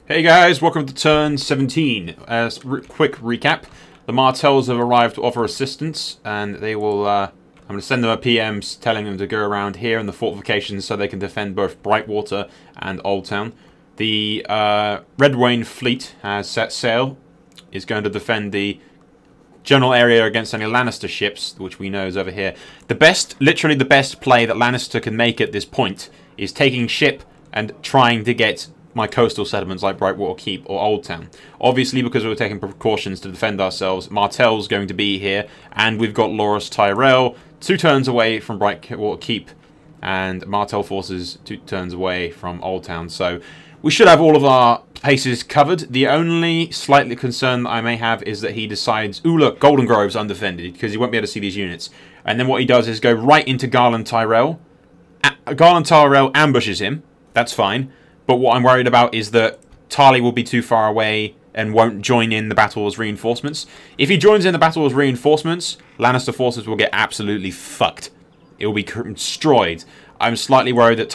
Hey guys, welcome to turn 17. Quick recap. The Martells have arrived to offer assistance, and they will, I'm going to send them a PM telling them to go around here in the fortifications so they can defend both Brightwater and Old Town. The Red Wain fleet has set sail, is going to defend the general area against any Lannister ships, which we know is over here. The best, literally the best play that Lannister can make at this point is taking ship and trying to get my coastal settlements like Brightwater Keep or Old Town. Obviously, because we're taking precautions to defend ourselves, Martell's going to be here, and we've got House Tyrell 2 turns away from Brightwater Keep, and Martell forces 2 turns away from Old Town. So we should have all of our places covered. The only slightly concern that I may have is that he decides, ooh look, Golden Grove's undefended, because he won't be able to see these units. And then what he does is go right into Garland Tyrell. Garland Tyrell ambushes him. That's fine. But what I'm worried about is that Tarly will be too far away and won't join in the battle as reinforcements. If he joins in the battle as reinforcements, Lannister forces will get absolutely fucked. It will be destroyed. I'm slightly worried that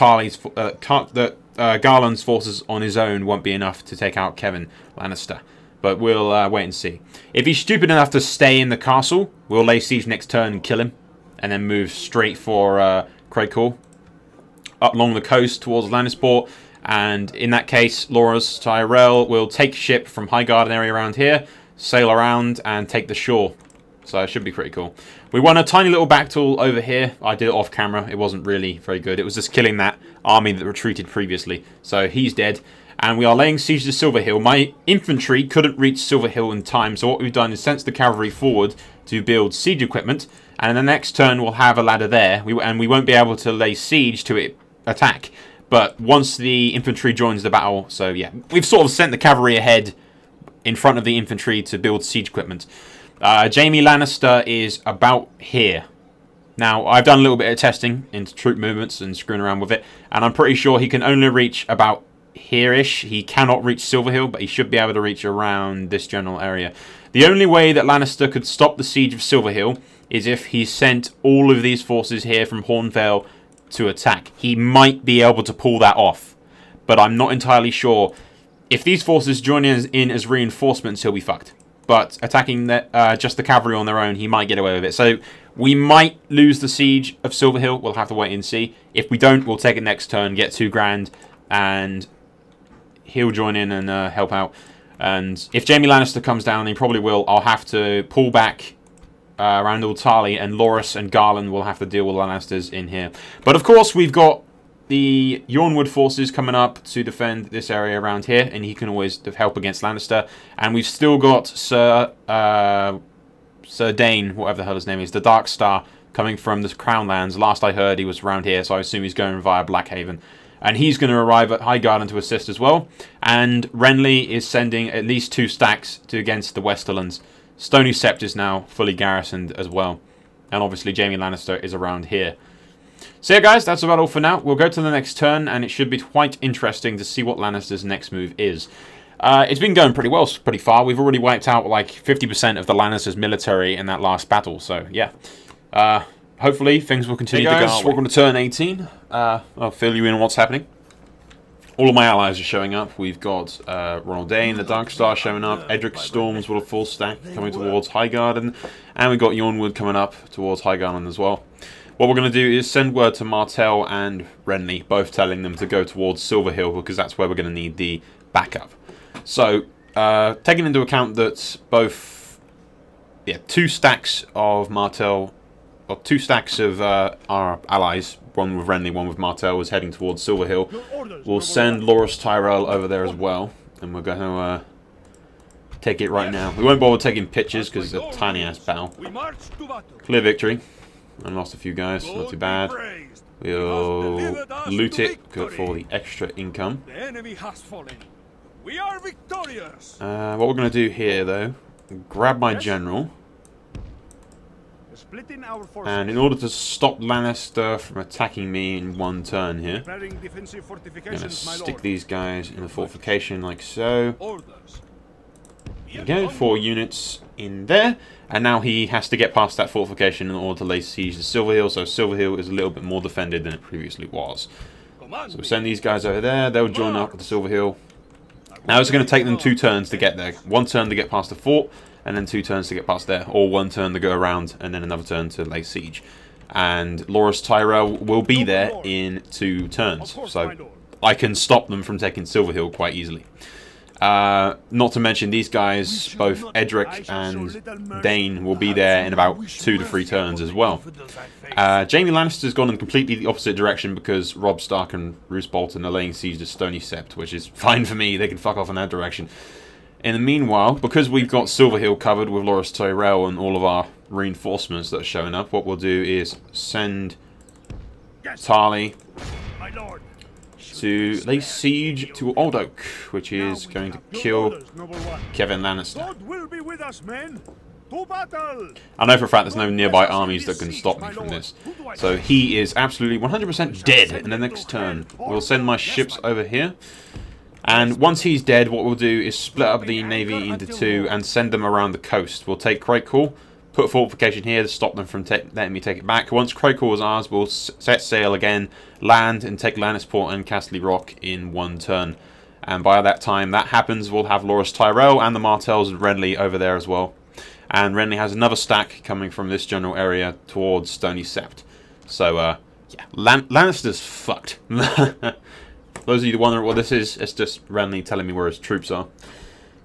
Garland's forces on his own won't be enough to take out Kevin Lannister. But we'll wait and see. If he's stupid enough to stay in the castle, we'll lay siege next turn and kill him. And then move straight for Craycore. Up along the coast towards Lannisport. And in that case, House Tyrell will take ship from Highgarden area around here, sail around and take the shore. So it should be pretty cool. We won a tiny little battle over here. I did it off camera. It wasn't really very good. It was just killing that army that retreated previously. So he's dead. And we are laying siege to Silverhill. My infantry couldn't reach Silverhill in time. So what we've done is sent the cavalry forward to build siege equipment. And in the next turn, we'll have a ladder there. And we won't be able to lay siege to it attack. But once the infantry joins the battle, so yeah, we've sort of sent the cavalry ahead in front of the infantry to build siege equipment. Jaime Lannister is about here. Now, I've done a little bit of testing into troop movements and screwing around with it, and I'm pretty sure he can only reach about here-ish. He cannot reach Silverhill, but he should be able to reach around this general area. The only way that Lannister could stop the siege of Silverhill is if he sent all of these forces here from Hornvale to attack. He might be able to pull that off, but I'm not entirely sure. If these forces join in as reinforcements, he'll be fucked. But attacking just the cavalry on their own, he might get away with it. So we might lose the siege of Silverhill. We'll have to wait and see. If we don't, we'll take it next turn, get 2 grand, and he'll join in and help out. And if Jaime Lannister comes down, he probably will, I'll have to pull back around Old Tarly, and Loras and Garland will have to deal with Lannisters in here. But of course, we've got the Youngbloods forces coming up to defend this area around here, and he can always help against Lannister. And we've still got Sir Dane, whatever the hell his name is, the Dark Star, coming from the Crown Lands. Last I heard, he was around here, so I assume he's going via Blackhaven. And he's going to arrive at Highgarden to assist as well. And Renly is sending at least 2 stacks against the Westerlands. Stony Sept is now fully garrisoned as well. And obviously Jaime Lannister is around here. So yeah guys, that's about all for now. We'll go to the next turn, and it should be quite interesting to see what Lannister's next move is. It's been going pretty well pretty far. We've already wiped out like 50% of the Lannisters' military in that last battle. So yeah, hopefully things will continue to go. Hey guys, welcome to turn 18. I'll fill you in on what's happening. All of my allies are showing up. We've got Ronald Dane, the Dark Star showing up. Edric Storms with a full stack coming towards Highgarden. And we've got Youngbloods coming up towards Highgarden as well. What we're going to do is send word to Martell and Renly, both telling them to go towards Silverhill, because that's where we're going to need the backup. So, taking into account that both 2 stacks of Martell, or 2 stacks of our allies, one with Renly, one with Martell, is heading towards Silverhill. We'll send House Tyrell over there as well, and we're going to take it right now. We won't bother taking pictures because it's a tiny-ass battle. Clear victory. I lost a few guys, not too bad. We'll loot it for the extra income. What we're going to do here, though, grab my general. And in order to stop Lannister from attacking me in 1 turn here, I'm going to stick these guys in the fortification like so. There we go, 4 units in there. And now he has to get past that fortification in order to lay siege to Silverhill, so Silverhill is a little bit more defended than it previously was. So we'll send these guys over there, they'll join up with the Silverhill. Now it's going to take them 2 turns to get there. 1 turn to get past the fort, and then 2 turns to get past there. Or 1 turn to go around, and then another turn to lay siege. And Loras Tyrell will be there in 2 turns. So I can stop them from taking Silverhill quite easily. Not to mention these guys, both Edric and Dane, will be there in about 2 to 3 turns as well. Jaime Lannister's gone in completely the opposite direction because Robb Stark and Roose Bolton are laying siege to Stony Sept, which is fine for me. They can fuck off in that direction. In the meanwhile, because we've got Silverhill covered with Loras Tyrell and all of our reinforcements that are showing up, what we'll do is send Tarly to lay siege to Old Oak, which is going to kill Kevan Lannister. I know for a fact there's no nearby armies that can stop me from this. So he is absolutely 100% dead in the next turn. We'll send my ships over here. And once he's dead, what we'll do is split up the navy into 2 and send them around the coast. We'll take Craycall, put a fortification here to stop them from letting me take it back. Once Craycall is ours, we'll set sail again, land, and take Lannisport and Castle Rock in 1 turn. And by that time that happens, we'll have Loras Tyrell and the Martells and Renly over there as well. And Renly has another stack coming from this general area towards Stony Sept. So, yeah, Lannister's fucked. Those of you wondering what this is, it's just Renly telling me where his troops are.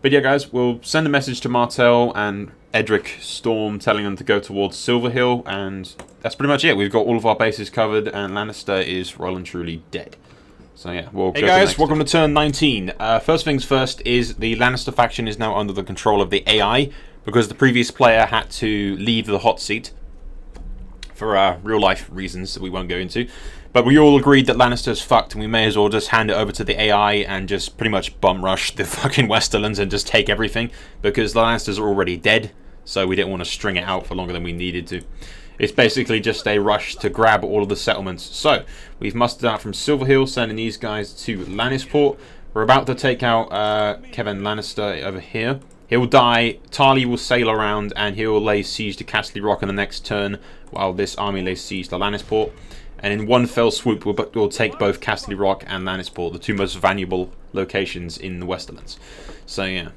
But yeah, guys, we'll send a message to Martell and Edric Storm telling them to go towards Silverhill, and that's pretty much it. We've got all of our bases covered, and Lannister is well and truly dead. So yeah, we'll go. Hey guys, welcome to turn 19. First things first is the Lannister faction is now under the control of the AI, because the previous player had to leave the hot seat for real life reasons that we won't go into. But we all agreed that Lannister's fucked, and we may as well just hand it over to the AI and just pretty much bum rush the fucking Westerlands and just take everything, because the Lannisters are already dead, so we didn't want to string it out for longer than we needed to. It's basically just a rush to grab all of the settlements. So we've mustered out from Silverhill, sending these guys to Lannisport. We're about to take out Kevan Lannister over here. He'll die, Tarly will sail around, and he'll lay siege to Castle Rock in the next turn, while this army lays siege to Lannisport. And in one fell swoop, we'll take both Castle Rock and Lannisport, the 2 most valuable locations in the Westerlands. So yeah.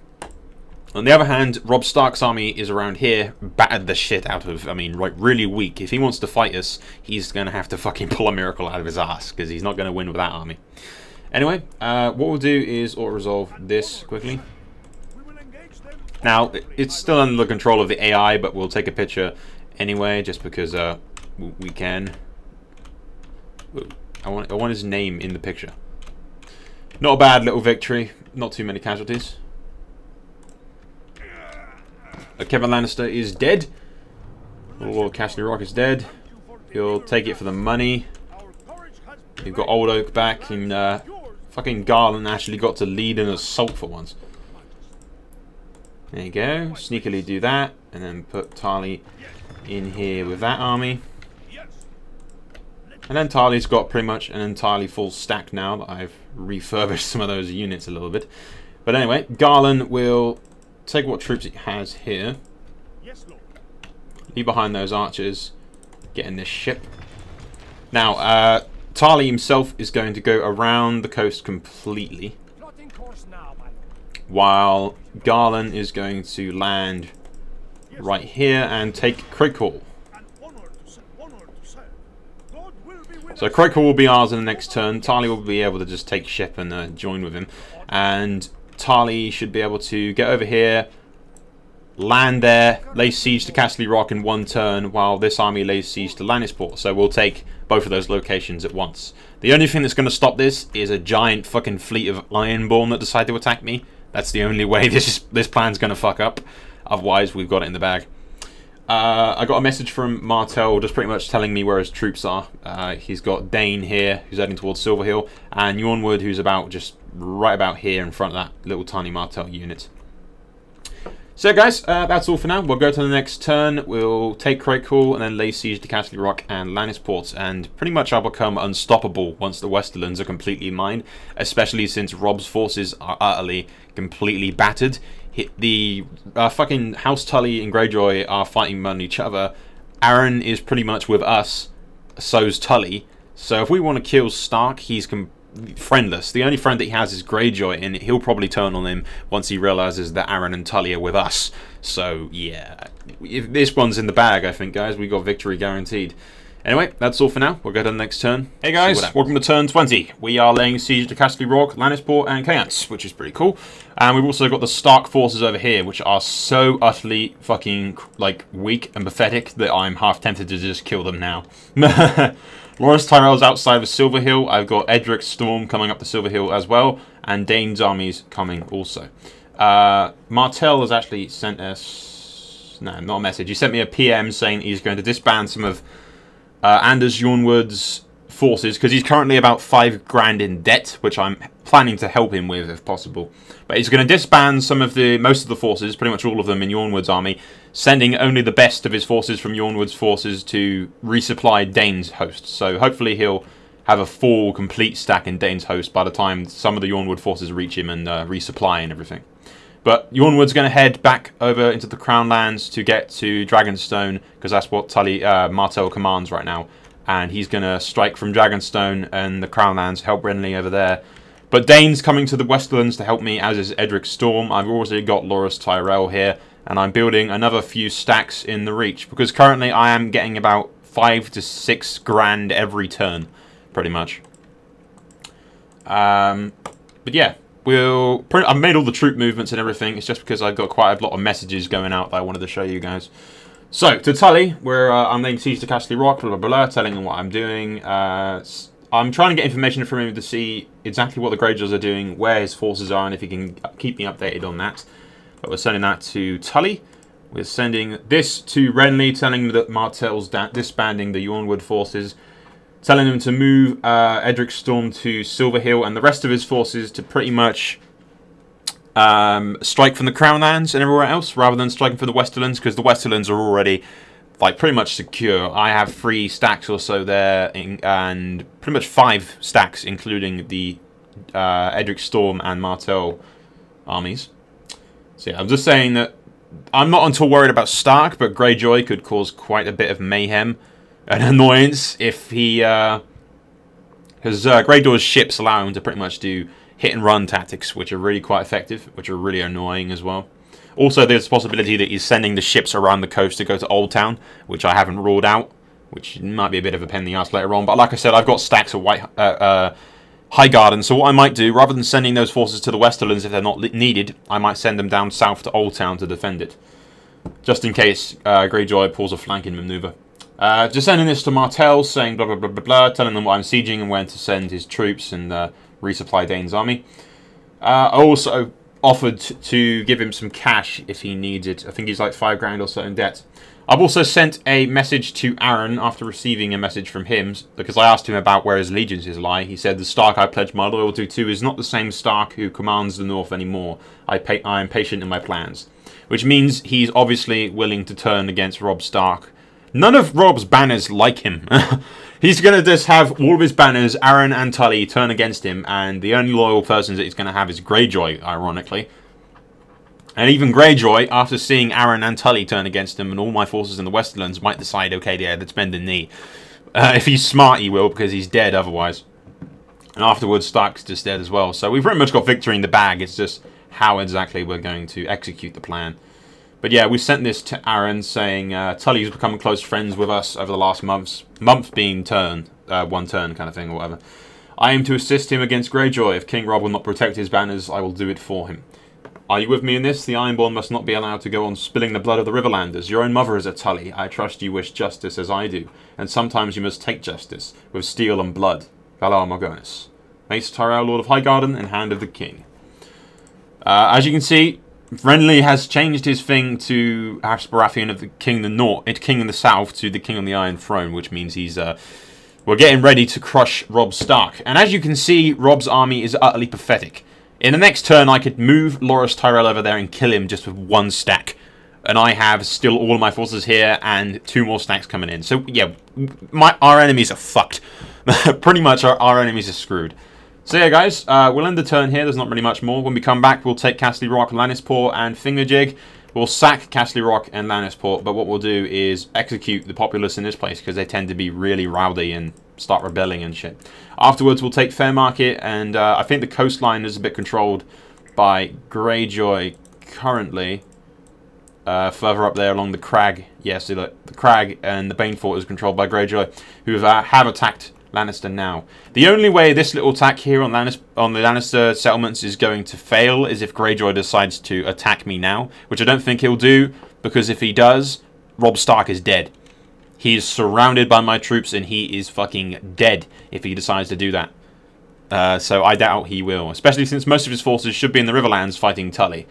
On the other hand, Robb Stark's army is around here, battered the shit out of, I mean, like, really weak. If he wants to fight us, he's going to have to fucking pull a miracle out of his ass, because he's not going to win with that army. Anyway, what we'll do is auto-resolve this quickly. Now, it's still under the control of the AI, but we'll take a picture anyway, just because we can. I want his name in the picture. Not a bad little victory. Not too many casualties. Kevan Lannister is dead. Lord Castle Rock is dead. He'll take it for the money. We've got Old Oak back, and fucking Garland actually got to lead an assault for once. There you go. Sneakily do that, and then put Tarly in here with that army. And then Tarly's got pretty much an entirely full stack now that I've refurbished some of those units a little bit. But anyway, Garland will take what troops he has here. Leave behind those archers. Get in this ship. Now, Tarly himself is going to go around the coast completely, while Garland is going to land right here and take Craycall. So Craycall will be ours in the next turn. Tarly will be able to just take ship and join with him. And Tarly should be able to get over here, land there, lay siege to Castle Rock in 1 turn, while this army lays siege to Lannisport. So we'll take both of those locations at once. The only thing that's going to stop this is a giant fucking fleet of Ironborn that decide to attack me. That's the only way this plan's going to fuck up. Otherwise, we've got it in the bag. I got a message from Martell just pretty much telling me where his troops are. He's got Dane here, who's heading towards Silverhill, and Youngbloods, who's about just right about here in front of that little tiny Martell unit. So guys, that's all for now. We'll go to the next turn. We'll take Craycall and then lay siege to Castle Rock and Lannisport, and pretty much I'll become unstoppable once the Westerlands are completely mine, especially since Robb's forces are utterly, completely battered. The fucking House Tully and Greyjoy are fighting among each other. Aaron is pretty much with us, so's Tully. So if we want to kill Stark, he's friendless. The only friend that he has is Greyjoy, and he'll probably turn on him once he realizes that Aaron and Tully are with us. So, yeah. If this one's in the bag, I think, guys. We got victory guaranteed. Anyway, that's all for now. We'll go to the next turn. Hey guys, welcome to turn 20. We are laying siege to Castle Rock, Lannisport, and Khayance, which is pretty cool. And we've also got the Stark forces over here, which are so utterly fucking, like, weak and pathetic that I'm half tempted to just kill them now. Loras Tyrell's outside of Silver Hill. I've got Edric's Storm coming up the Silver Hill as well, and Dane's armies coming also. Martell has actually sent us... No, not a message. He sent me a PM saying he's going to disband some of Anders Youngbloods' forces, because he's currently about 5 grand in debt, which I'm planning to help him with if possible. But he's going to disband most of the forces, pretty much all of them in Youngbloods' army, sending only the best of his forces from Youngbloods' forces to resupply Dane's host. So hopefully he'll have a full, complete stack in Dane's host by the time some of the Youngbloods forces reach him and resupply and everything. But Youngbloods going to head back over into the Crown Lands to get to Dragonstone, because that's what Martell commands right now. And he's going to strike from Dragonstone and the Crown Lands, help Renly over there. But Dane's coming to the Westlands to help me, as is Edric's Storm. I've already got Loras Tyrell here, and I'm building another few stacks in the Reach, because currently I am getting about 5 to 6 grand every turn, pretty much. But yeah. I've made all the troop movements and everything. It's just because I've got quite a lot of messages going out that I wanted to show you guys. So, to Tully, where I'm laying siege to Castle Rock, blah, blah, blah, telling him what I'm doing. I'm trying to get information from him to see exactly what the Greyjoys are doing, where his forces are, and if he can keep me updated on that. But we're sending that to Tully. We're sending this to Renly, telling him that Martell's disbanding the Youngwood forces. Telling him to move Edric's Storm to Silver Hill and the rest of his forces to pretty much strike from the Crown Lands and everywhere else, rather than striking for the Westerlands, because the Westerlands are already like pretty much secure. I have 3 stacks or so there, and pretty much 5 stacks, including the Edric's Storm and Martell armies. So yeah, I'm just saying that I'm not until worried about Stark, but Greyjoy could cause quite a bit of mayhem and annoyance if he, because Greyjoy's ships allow him to pretty much do hit and run tactics, which are really quite effective, which are really annoying as well. Also, there's a possibility that he's sending the ships around the coast to go to Old Town, which I haven't ruled out, which might be a bit of a pain in the ass later on. But like I said, I've got stacks of Highgarden, so what I might do, rather than sending those forces to the Westerlands if they're not needed, I might send them down south to Old Town to defend it, just in case Greyjoy pulls a flanking maneuver. Just sending this to Martell, saying blah blah blah blah blah, telling them what I'm sieging and when to send his troops and resupply Dane's army. I also offered to give him some cash if he needs it. I think he's like 5 grand or so in debt. I've also sent a message to Aaron after receiving a message from him, because I asked him about where his allegiances lie. He said, the Stark I pledged my loyalty to is not the same Stark who commands the North anymore. I am patient in my plans. Which means he's obviously willing to turn against Robb Stark. None of Robb's banners like him. He's going to just have all of his banners, Aaron and Tully, turn against him, and the only loyal persons that he's going to have is Greyjoy, ironically. And even Greyjoy, after seeing Aaron and Tully turn against him and all my forces in the Westerlands, might decide, okay, yeah, let's bend the knee. If he's smart, he will, because he's dead otherwise. And afterwards, Stark's just dead as well. So we've pretty much got victory in the bag. It's just how exactly we're going to execute the plan. But yeah, we sent this to Aaron saying Tully's become close friends with us over the last months being one turn kind of thing or whatever. I aim to assist him against Greyjoy. If King Robb will not protect his banners, I will do it for him. Are you with me in this? The Ironborn must not be allowed to go on spilling the blood of the Riverlanders. Your own mother is a Tully. I trust you wish justice as I do. And sometimes you must take justice, with steel and blood. Valar Morghulis. Mace Tyrell, Lord of Highgarden, and Hand of the King. As you can see, Renly has changed his thing to House Baratheon of the King in the South to the King on the Iron Throne, which means he's we're getting ready to crush Robb Stark. And as you can see, Robb's army is utterly pathetic. In the next turn, I could move Loras Tyrell over there and kill him just with 1 stack. And I have still all of my forces here and 2 more stacks coming in. So, yeah, our enemies are fucked. Pretty much our enemies are screwed. So, yeah, guys, we'll end the turn here. There's not really much more. When we come back, we'll take Castle Rock, Lannisport, and Thingamajig. We'll sack Castle Rock and Lannisport, but what we'll do is execute the populace in this place because they tend to be really rowdy and start rebelling and shit. Afterwards, we'll take Fairmarket, and I think the coastline is a bit controlled by Greyjoy currently. Further up there along the crag. Yeah, see, look, the crag and the Banefort is controlled by Greyjoy, who have attacked Lannister now. The only way this little attack here on the Lannister settlements is going to fail is if Greyjoy decides to attack me now, which I don't think he'll do, because if he does, Robb Stark is dead. He is surrounded by my troops and he is fucking dead if he decides to do that. So I doubt he will, especially since most of his forces should be in the Riverlands fighting Tully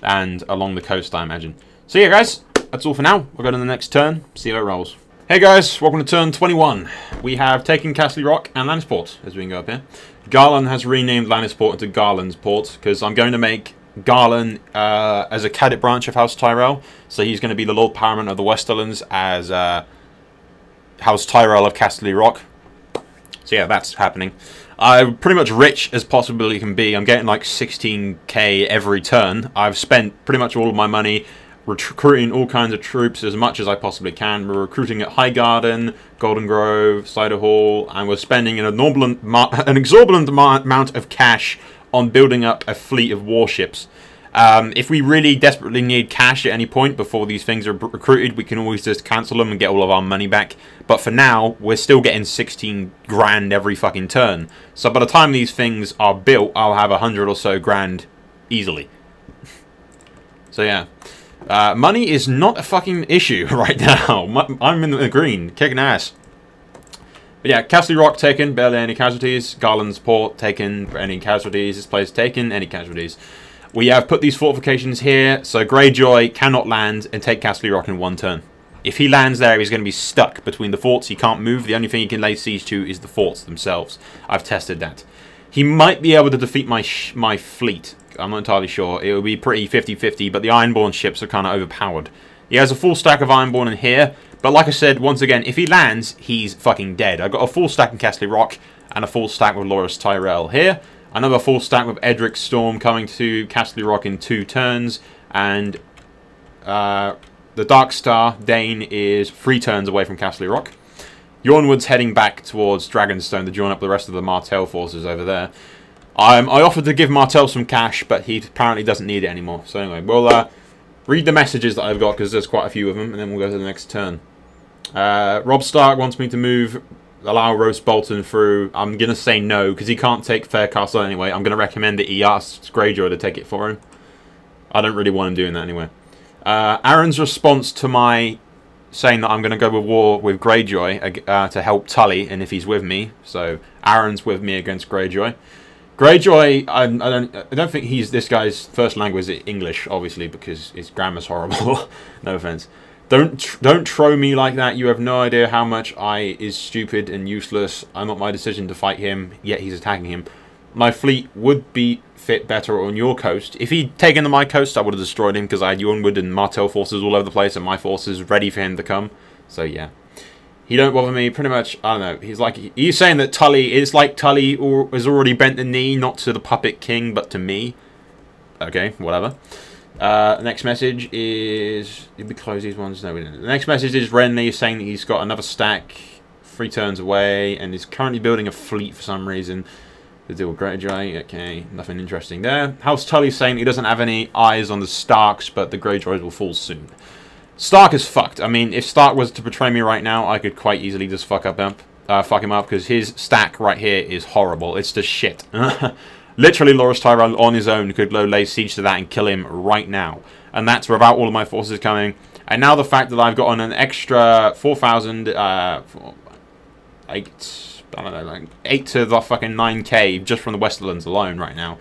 and along the coast, I imagine. So yeah, guys, that's all for now. We'll go to the next turn, see how it rolls. Hey guys, welcome to turn 21. We have taken Castle Rock and Lannisport, as we can go up here. Garland has renamed Lannisport into Garland's Port, because I'm going to make Garland as a cadet branch of House Tyrell. So he's going to be the Lord Paramount of the Westerlands as House Tyrell of Castle Rock. So yeah, that's happening. I'm pretty much rich as possibly can be. I'm getting like 16k every turn. I've spent pretty much all of my money recruiting all kinds of troops as much as I possibly can. We're recruiting at Highgarden, Golden Grove, Cider Hall, and we're spending an exorbitant amount of cash on building up a fleet of warships. If we really desperately need cash at any point before these things are recruited, we can always just cancel them and get all of our money back. But for now, we're still getting 16 grand every fucking turn. So by the time these things are built, I'll have 100 or so grand easily. So yeah. Money is not a fucking issue right now. I'm in the green, kicking ass. But yeah, Castle Rock taken, barely any casualties. Garland's Port taken, any casualties. This place taken, any casualties. We have put these fortifications here, so Greyjoy cannot land and take Castle Rock in one turn. If he lands there, he's going to be stuck between the forts. He can't move. The only thing he can lay siege to is the forts themselves. I've tested that. He might be able to defeat my fleet. I'm not entirely sure. It will be pretty 50-50, but the Ironborn ships are kind of overpowered. He has a full stack of Ironborn in here, but like I said, once again, if he lands, he's fucking dead. I've got a full stack in Castle Rock and a full stack with Loras Tyrell here. Another full stack with Edric Storm coming to Castle Rock in 2 turns, and the Dark Star Dane is 3 turns away from Castle Rock. Youngbloods heading back towards Dragonstone to join up the rest of the Martell forces over there. I offered to give Martell some cash, but he apparently doesn't need it anymore. So anyway, we'll read the messages that I've got, because there's quite a few of them, and then we'll go to the next turn. Robb Stark wants me to allow Roast Bolton through. I'm going to say no, because he can't take Faircastle anyway. I'm going to recommend that he asks Greyjoy to take it for him. I don't really want him doing that anyway. Aaron's response to my saying that I'm going to go with war with Greyjoy to help Tully, and if he's with me. So Aaron's with me against Greyjoy. Greyjoy, I don't think this guy's first language is English, obviously, because his grammar's horrible. No offense. Don't throw me like that. You have no idea how much is stupid and useless. I'm not my decision to fight him, yet he's attacking him. My fleet would fit better on your coast. If he'd taken to my coast, I would have destroyed him, because I had Youngwood and Martell forces all over the place, and my forces ready for him to come. So yeah. He don't bother me, pretty much. I don't know. He's saying that Tully is like Tully has already bent the knee, not to the puppet king, but to me. Okay, whatever. Next message is... Did we close these ones? No, we didn't. The next message is Renly saying that he's got another stack 3 turns away, and is currently building a fleet for some reason to deal with Greyjoy. Okay, nothing interesting there. House Tully's saying he doesn't have any eyes on the Starks, but the Greyjoys will fall soon. Stark is fucked. I mean, if Stark was to betray me right now, I could quite easily just fuck him up, because his stack right here is horrible. It's just shit. Literally, Loras Tyrell on his own could lay siege to that and kill him right now. And that's without all of my forces coming. And now the fact that I've got an extra 4,000, 8 to the fucking 9k just from the Westerlands alone right now.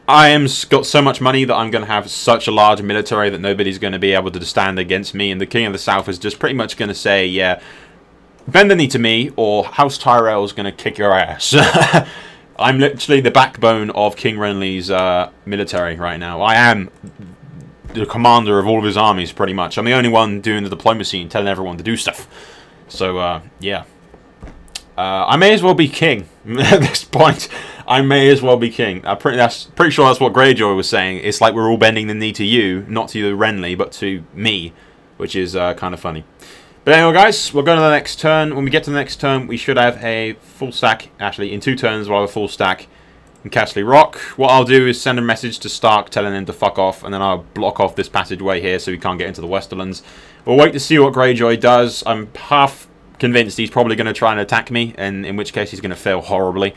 Got so much money that I'm going to have such a large military that nobody's going to be able to stand against me. And the King of the South is just pretty much going to say, yeah, bend the knee to me, or House Tyrell is going to kick your ass. I'm literally the backbone of King Renly's military right now. I am the commander of all of his armies, pretty much. I'm the only one doing the diplomacy and telling everyone to do stuff. So, yeah. I may as well be king at this point. I may as well be king. Pretty sure that's what Greyjoy was saying. It's like we're all bending the knee to you, not to you, Renly, but to me, which is kind of funny. But anyway, guys, we'll go to the next turn. When we get to the next turn, we should have a full stack. Actually, in 2 turns, we'll have a full stack in Castle Rock. What I'll do is send a message to Stark telling him to fuck off, and then I'll block off this passageway here so he can't get into the Westerlands. We'll wait to see what Greyjoy does. I'm half convinced he's probably going to try and attack me, and in which case he's going to fail horribly.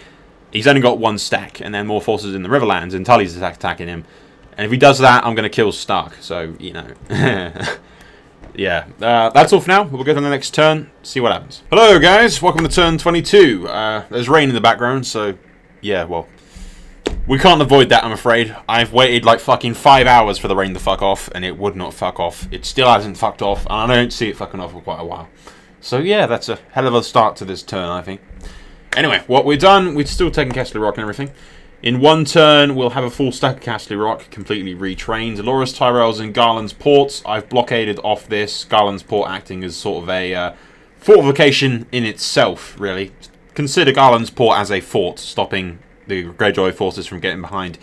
He's only got 1 stack, and then more forces in the Riverlands, and Tully's attacking him. And if he does that, I'm going to kill Stark. So, you know. Yeah, that's all for now. We'll go to the next turn, see what happens. Hello, guys. Welcome to turn 22. There's rain in the background, so, yeah, well, we can't avoid that, I'm afraid. I've waited like fucking 5 hours for the rain to fuck off, and it would not fuck off. It still hasn't fucked off, and I don't see it fucking off for quite a while. So, yeah, that's a hell of a start to this turn, I think. Anyway, what we've done, we've still taken Castle Rock and everything. In 1 turn, we'll have a full stack of Castle Rock, completely retrained. Loras Tyrell's in Garland's Port. I've blockaded off this. Garland's Port acting as sort of a fortification in itself, really. Consider Garland's Port as a fort, stopping the Greyjoy forces from getting behind.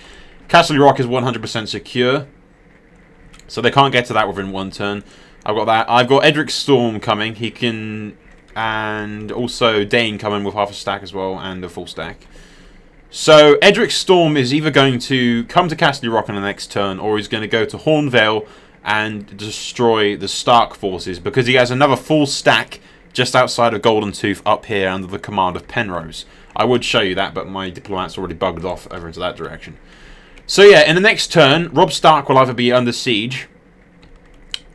Castle Rock is 100% secure, so they can't get to that within 1 turn. I've got that. I've got Edric Storm coming. He can... And also Dane coming with half a stack as well, and a full stack. So Edric Storm is either going to come to Castle Rock on the next turn, or he's going to go to Hornvale and destroy the Stark forces, because he has another full stack just outside of Golden Tooth up here under the command of Penrose. I would show you that, but my diplomat's already bugged off over into that direction. So yeah, in the next turn, Robb Stark will either be under siege,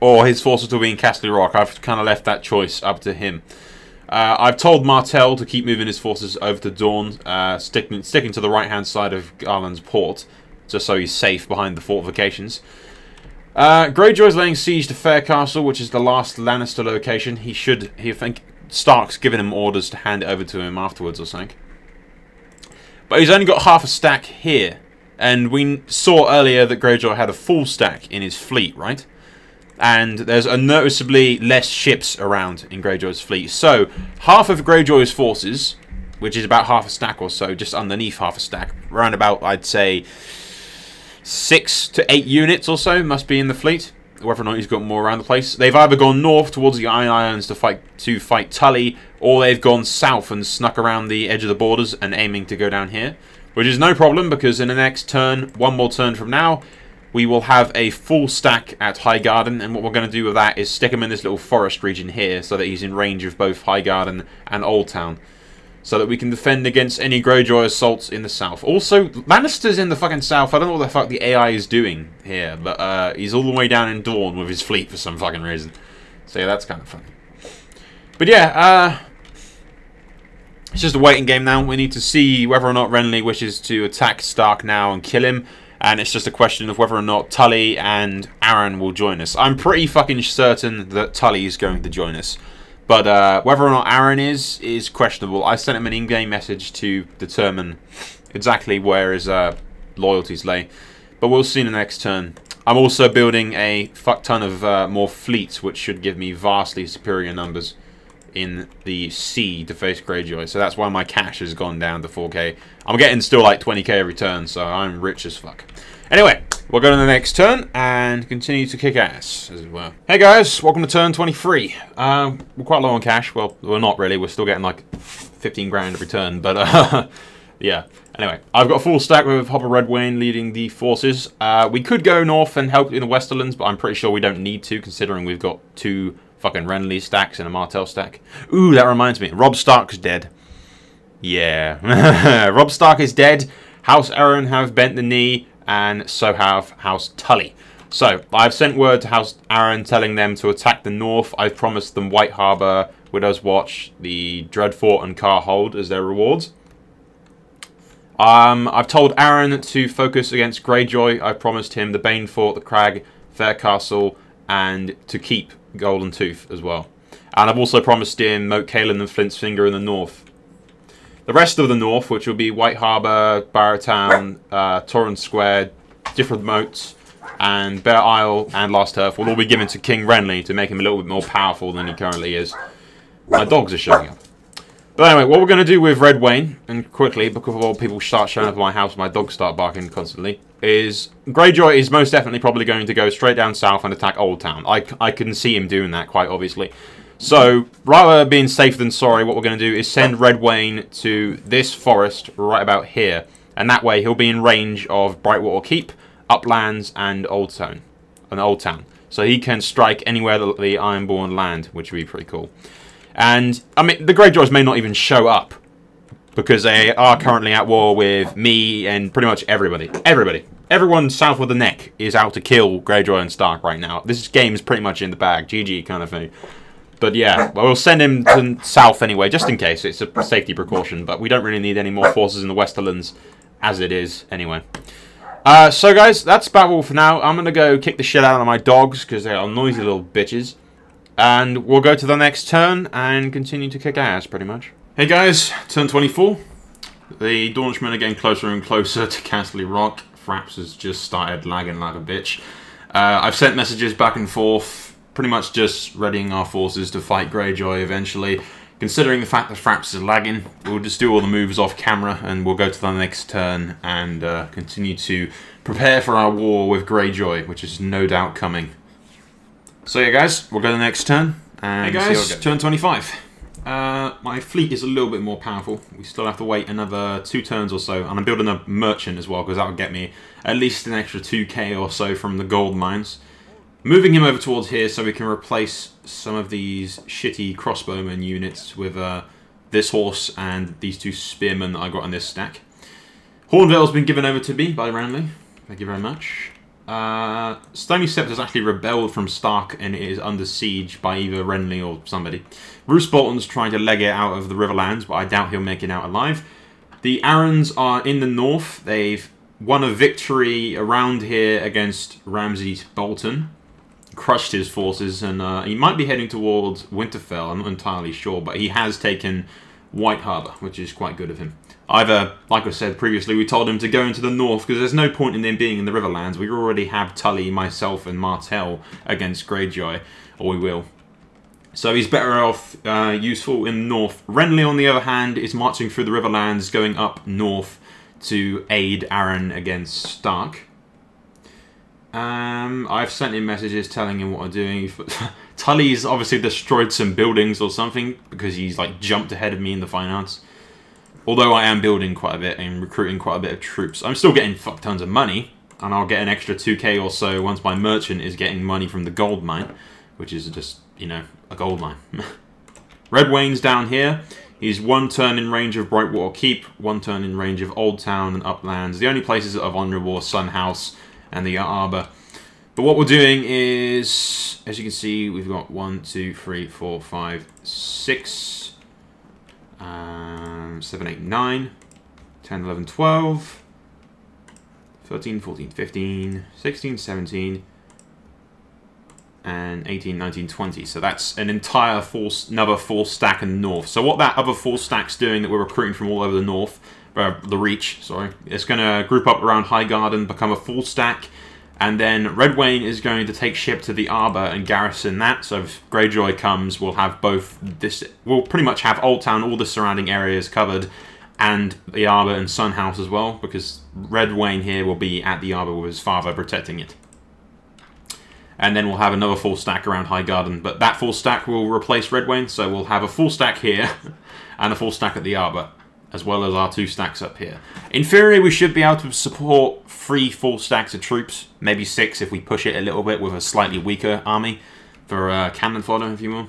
or his forces will be in Castle Rock. I've kind of left that choice up to him. I've told Martell to keep moving his forces over to Dawn, sticking to the right-hand side of Garland's Port, just so he's safe behind the fortifications. Greyjoy's laying siege to Faircastle, which is the last Lannister location. He think Stark's given him orders to hand it over to him afterwards or something. But he's only got half a stack here, and we saw earlier that Greyjoy had a full stack in his fleet, right? And there's noticeably less ships around in Greyjoy's fleet. So, half of Greyjoy's forces, which is about half a stack or so, just underneath half a stack, around about, I'd say, 6 to 8 units or so must be in the fleet. Whether or not he's got more around the place. They've either gone north towards the Iron Islands to fight Tully, or they've gone south and snuck around the edge of the borders and aiming to go down here. Which is no problem, because in the next turn, 1 more turn from now, we will have a full stack at Highgarden, and what we're going to do with that is stick him in this little forest region here, so that he's in range of both Highgarden and Old Town, so that we can defend against any Greyjoy assaults in the south. Also, Lannister's in the fucking south. I don't know what the fuck the AI is doing here, but he's all the way down in Dawn with his fleet for some fucking reason. So yeah, that's kind of funny. But yeah, it's just a waiting game now. We need to see whether or not Renly wishes to attack Stark now and kill him. And it's just a question of whether or not Tully and Aaron will join us. I'm pretty fucking certain that Tully is going to join us. But whether or not Aaron is questionable. I sent him an in-game message to determine exactly where his loyalties lay. But we'll see in the next turn. I'm also building a fuck ton of more fleets, which should give me vastly superior numbers in the sea to face Greyjoy. So that's why my cash has gone down to 4k. I'm getting still like 20k every turn, so I'm rich as fuck. Anyway, we'll go to the next turn and continue to kick ass as well. Hey guys, welcome to turn 23. We're quite low on cash. Well, we're not really. We're still getting like 15 grand every turn, but yeah. Anyway, I've got a full stack with Hopper Redwayne leading the forces. We could go north and help in the Westerlands, but I'm pretty sure we don't need to, considering we've got 2 fucking Renly stacks and a Martell stack. Ooh, that reminds me. Robb Stark's dead. Yeah. Robb Stark is dead. House Aaron have bent the knee, and so have House Tully. So, I've sent word to House Aaron telling them to attack the north. I've promised them White Harbour, Widow's Watch, the Dreadfort, and Carhold as their rewards. I've told Aaron to focus against Greyjoy. I've promised him the Banefort, the Crag, Faircastle, and to keep Golden Tooth as well. And I've also promised him Moat Cailin and Flint's Finger in the north. The rest of the north, which will be White Harbour, Barrowtown, Torrance Square, different moats, and Bear Isle and Last Hearth will all be given to King Renly to make him a little bit more powerful than he currently is. My dogs are showing up. But anyway, what we're going to do with Red Wayne, and quickly, before people start showing up at my house, my dogs start barking constantly, is Greyjoy is most definitely probably going to go straight down south and attack Old Town. I can see him doing that, quite obviously. So, rather being safe than sorry, what we're going to do is send Red Wayne to this forest right about here. And that way, he'll be in range of Brightwater Keep, Uplands, and Old Town. So he can strike anywhere that the Ironborn land, which would be pretty cool. And, I mean, the Greyjoys may not even show up, because they are currently at war with me and pretty much everybody. Everyone south of the neck is out to kill Greyjoy and Stark right now. This game's pretty much in the bag. GG kind of thing. But yeah, we'll send him to south anyway, just in case. It's a safety precaution, but we don't really need any more forces in the Westerlands as it is anyway. So guys, that's about all for now. I'm going to go kick the shit out of my dogs, because they are noisy little bitches. And we'll go to the next turn and continue to kick ass, pretty much. Hey guys, turn 24. The Daunchmen are getting closer and closer to Castle Rock. Fraps has just started lagging like a bitch. I've sent messages back and forth, pretty much just readying our forces to fight Greyjoy eventually. Considering the fact that Fraps is lagging, we'll just do all the moves off camera and we'll go to the next turn and continue to prepare for our war with Greyjoy, which is no doubt coming. So yeah guys, we'll go to the next turn. And hey guys, turn 25. My fleet is a little bit more powerful. We still have to wait another 2 turns or so. And I'm building a merchant as well, because that will get me at least an extra 2k or so from the gold mines. Moving him over towards here so we can replace some of these shitty crossbowman units with this horse and these 2 spearmen that I got in this stack. Hornvale's been given over to me by Renly. Thank you very much. Stony Sept has actually rebelled from Stark and it is under siege by either Renly or somebody. Roose Bolton's trying to leg it out of the Riverlands, but I doubt he'll make it out alive. The Arryns are in the north. They've won a victory around here against Ramsay Bolton. Crushed his forces, and he might be heading towards Winterfell, I'm not entirely sure, but he has taken White Harbour, which is quite good of him. Either, like I said previously, we told him to go into the north, because there's no point in him being in the Riverlands. We already have Tully, myself, and Martell against Greyjoy, or we will. So he's better off useful in the north. Renly, on the other hand, is marching through the Riverlands, going up north to aid Arryn against Stark. I've sent him messages telling him what I'm doing. Tully's obviously destroyed some buildings or something because he's like jumped ahead of me in the finance. Although I am building quite a bit and recruiting quite a bit of troops. I'm still getting fuck tons of money, and I'll get an extra 2k or so once my merchant is getting money from the gold mine, which is just, you know, a gold mine. Red Wayne's down here. He's 1 turn in range of Brightwater Keep, 1 turn in range of Old Town and Uplands. The only places that are vulnerable are Sun House and the Arbor. But what we're doing is, as you can see, we've got 1, 2, 3, 4, 5, 6, 7, 8, 9, 10, 11, 12, 13, 14, 15, 16, 17, and 18, 19, 20. So that's an entire another full stack in the north. So what that other full stack's doing that we're recruiting from all over the north, the Reach, sorry, it's going to group up around Highgarden, become a full stack, and then Red Wayne is going to take ship to the Arbor and garrison that. So if Greyjoy comes, we'll have both this. We'll pretty much have Old Town, all the surrounding areas covered, and the Arbor and Sun House as well, because Red Wayne here will be at the Arbor with his father protecting it. And then we'll have another full stack around Highgarden, but that full stack will replace Red Wayne, so we'll have a full stack here and a full stack at the Arbor, as well as our 2 stacks up here. In theory, we should be able to support 3 full stacks of troops, maybe 6 if we push it a little bit with a slightly weaker army for cannon fodder, if you will.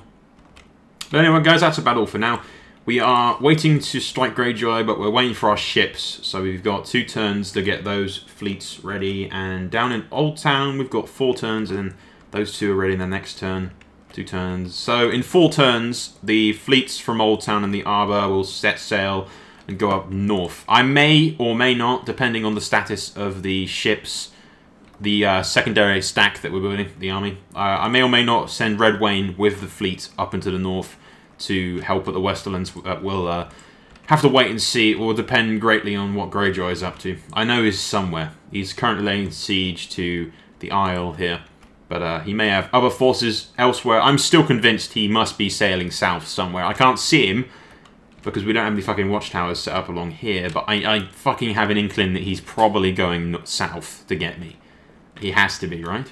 But anyway, guys, that's about all for now. We are waiting to strike Greyjoy, but we're waiting for our ships. So we've got 2 turns to get those fleets ready, and down in Old Town, we've got 4 turns, and those 2 are ready in the next turn. 2 turns. So in 4 turns, the fleets from Old Town and the Arbor will set sail and go up north. I may or may not, depending on the status of the ships, the secondary stack that we're building, the army. I may or may not send Red Wayne with the fleet up into the north to help at the Westerlands. We'll have to wait and see. It will depend greatly on what Greyjoy is up to. I know he's somewhere. He's currently laying siege to the Isle here, but he may have other forces elsewhere. I'm still convinced he must be sailing south somewhere. I can't see him because we don't have any fucking watchtowers set up along here, but I fucking have an inkling that he's probably going south to get me. He has to be, right?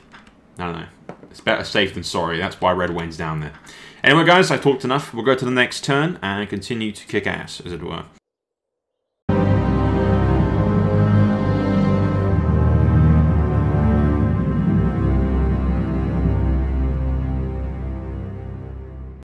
I don't know. It's better safe than sorry. That's why Red Wayne's down there. Anyway, guys, I've talked enough. We'll go to the next turn and continue to kick ass, as it were.